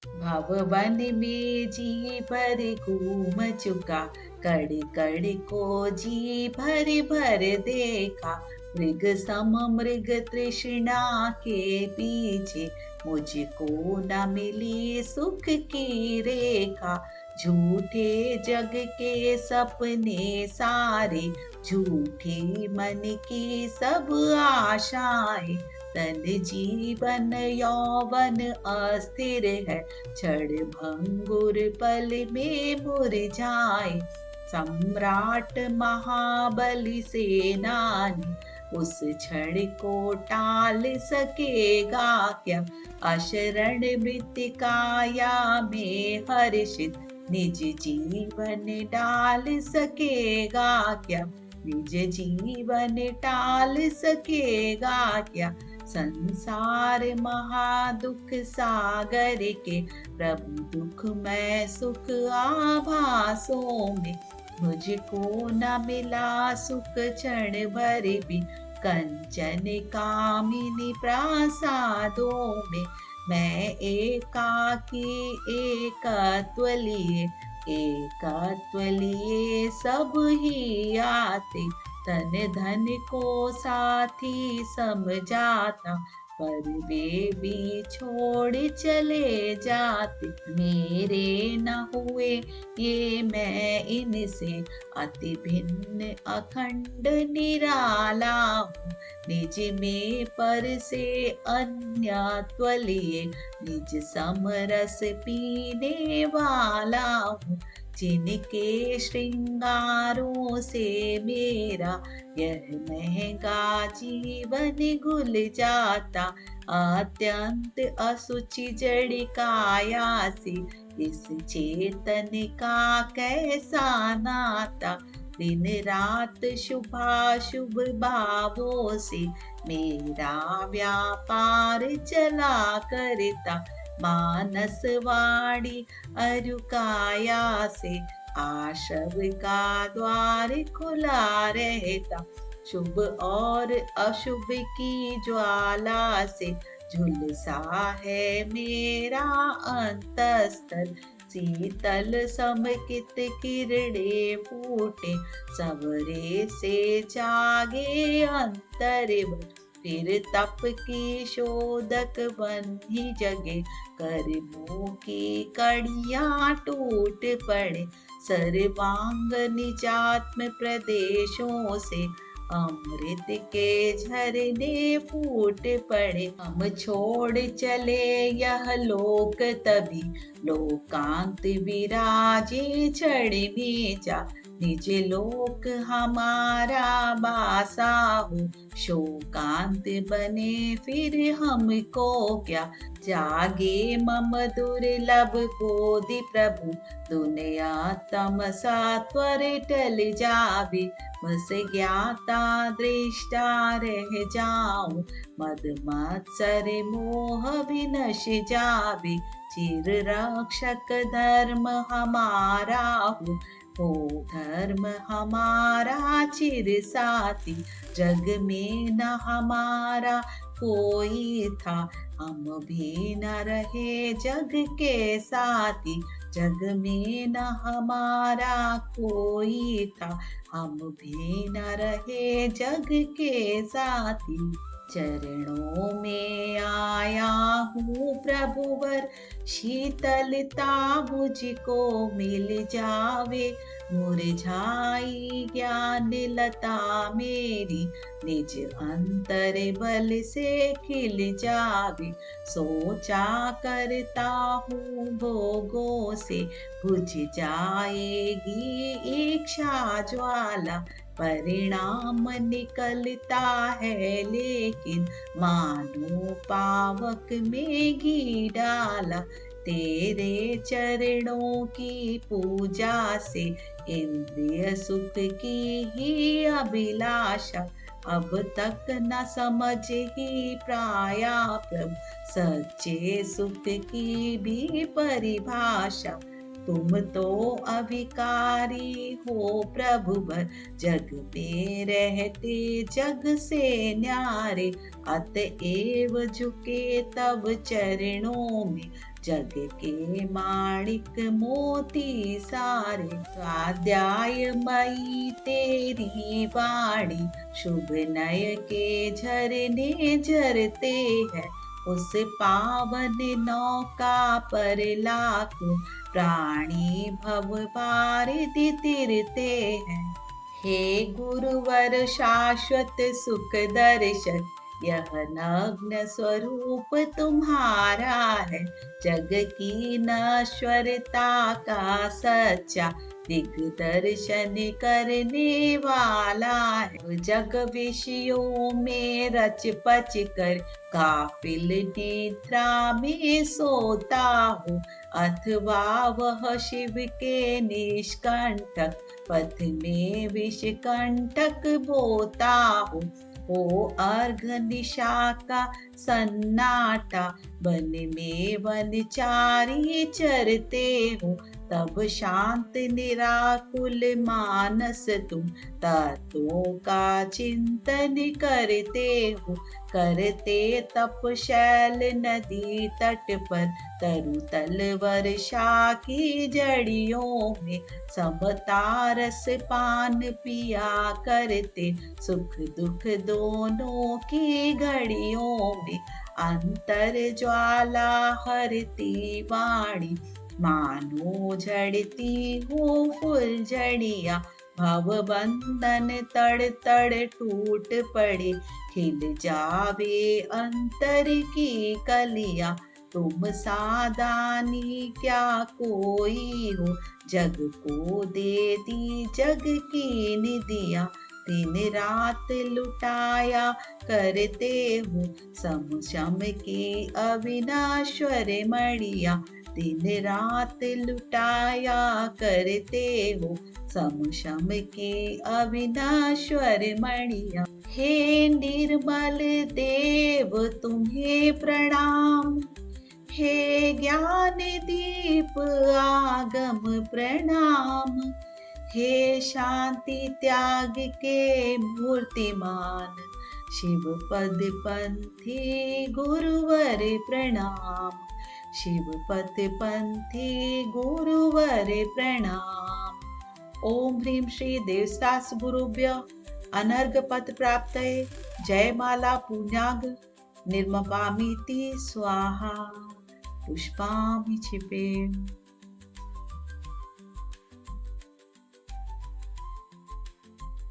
भवन में जी भर घूम चुका, कड़ कड़ को जी भर भर देखा। मृग सम मृग तृष्णा के पीछे, मुझको न मिली सुख की रेखा। झूठे जग के सपने सारे, झूठी मन की सब आशाएं। तन जीवन यौवन अस्थिर है, क्षण भंगुर पल में मुरझाए। सम्राट महाबली सेनानी, उस क्षण को टाल सकेगा क्या? अशरण मृतिकाया में हर्षित, निज जीवन डाल सकेगा क्या? निज जीवन टाल सकेगा क्या? संसार महादुख सागर के, प्रभु दुख मैं सुख आभासों में। मुझको न मिला सुख क्षण भर भी, कंचन कामिनी प्रासादों में। मैं एकाकी एकत्व लिए, एकत्व लिए सब ही आते। तन धन को साथी समझाता, पर वे भी छोड़ चले जाते। मेरे न हुए ये मैं इनसे, अति भिन्न अखंड निराला हूँ। निज में पर से अन्यत्व लिए, निज समरस पीने वाला हूँ। जिनके श्रृंगारों से मेरा यह महंगा जीवन घुल जाता। अत्यंत असुचि जड़ काया से, इस चेतन का कैसा नाता। दिन रात शुभाशुभ भावों से, मेरा व्यापार चला करता। मानस वाणी अरु काया से, आशव का द्वार खुला रहता। शुभ और अशुभ की ज्वाला से, झुलसा है मेरा अंतस्थल। शीतल समकित किरणे फूटे, सवरे से जागे अंतरव। फिर तप की शोधक बंधी जगे, कर्मों की कड़ियां टूट पड़े। सर्वांग निजात्म प्रदेशों से, अमृत के झरने फूट पड़े। हम छोड़ चले यह लोक तभी, लोकांत विराजे क्षण में जा। निज लोक हमारा बासा हो, शोकांत बने फिर हमको क्या? जागे मम दुर्लभ बोधि प्रभु, दुनिया तमसा त्वर टल जावे। बस ज्ञाता दृष्टा रह जाऊं, मद मत्सर मोह विनश जावे। चिर रक्षक धर्म हमारा हो धर्म हमारा चिर साथी। जग में न हमारा कोई था, हम भी न रहे जग के साथी। जग में न हमारा कोई था, हम भी न रहे जग के साथी। चरणों में आया हूँ प्रभुवर, शीतलता मुझको मिल जावे। मुरझाई ज्ञान लता मेरी, निज अंतर बल से खिल जावे। सोचा करता हूँ भोगों से, बुझ जाएगी इच्छा ज्वाला। परिणाम निकलता है लेकिन, मानो पावक में घी डाला। तेरे चरणों की पूजा से, इंद्रिय सुख की ही अभिलाषा। अब तक न समझ ही पाया प्रभु, सच्चे सुख की भी परिभाषा। तुम तो अविकारी हो प्रभुवर, जग में रहते जग से न्यारे। अतएव झुके तब चरणों में, जग के माणिक मोती सारे। स्वाध्याय मई तेरी वाणी, शुभ नय के झरने झरते हैं। उस पावन नौका पर लाखों प्राणी भव वारिधि तिरते हैं। हे गुरुवर शाश्वत सुख दर्शन, यह नग्न स्वरूप तुम्हारा है। जग की नश्वरता का सच्चा दिग्दर्शन करने वाला है। जग विषयों में रच पच कर काफिल निद्रा में सोता हूँ, अथवा वह शिव के निष्कंटक पथ में विषकंटक बोता हूँ। हो अर्घ निशा का सन्नाटा, वन में वनचारी चरते हो। तब शांत निराकुल मानस तुम तत्वों का चिंतन करते हो। करते तप शैल नदी तट पर, तरु तल वर्षा की जड़ियों में। समता रस पान पिया करते, सुख दुख दोनों की घड़ियों में। अंतर ज्वाला हरती वाणी, मानो झड़ती हो फुलझड़ियाँ। भव बंधन तड़ तड़ टूट पड़े, खिल जावे अंतर की कलियाँ। तुम सादानी क्या कोई हो, जग को देती जग की निधियाँ। दिन रात लुटाया करते हो, सम शम की अविनाश्वर मणिया। दिन रात लुटाया करते हो, सम शम की अविनाश्वर मणिया। हे निर्मल देव तुम्हें प्रणाम, हे ज्ञान दीप आगम प्रणाम। हे शांति त्याग के मूर्तिमान, शिव पद पंथी गुरुवर प्रणाम। शिव पद पंथी गुरुवर प्रणाम। ओम ह्रीं श्री देवस्तास गुरुभ्य अनर्घ पद प्राप्तये। जयमाला पुण्याग निर्मपामीति स्वाहा। पुष्पामि क्षिपे।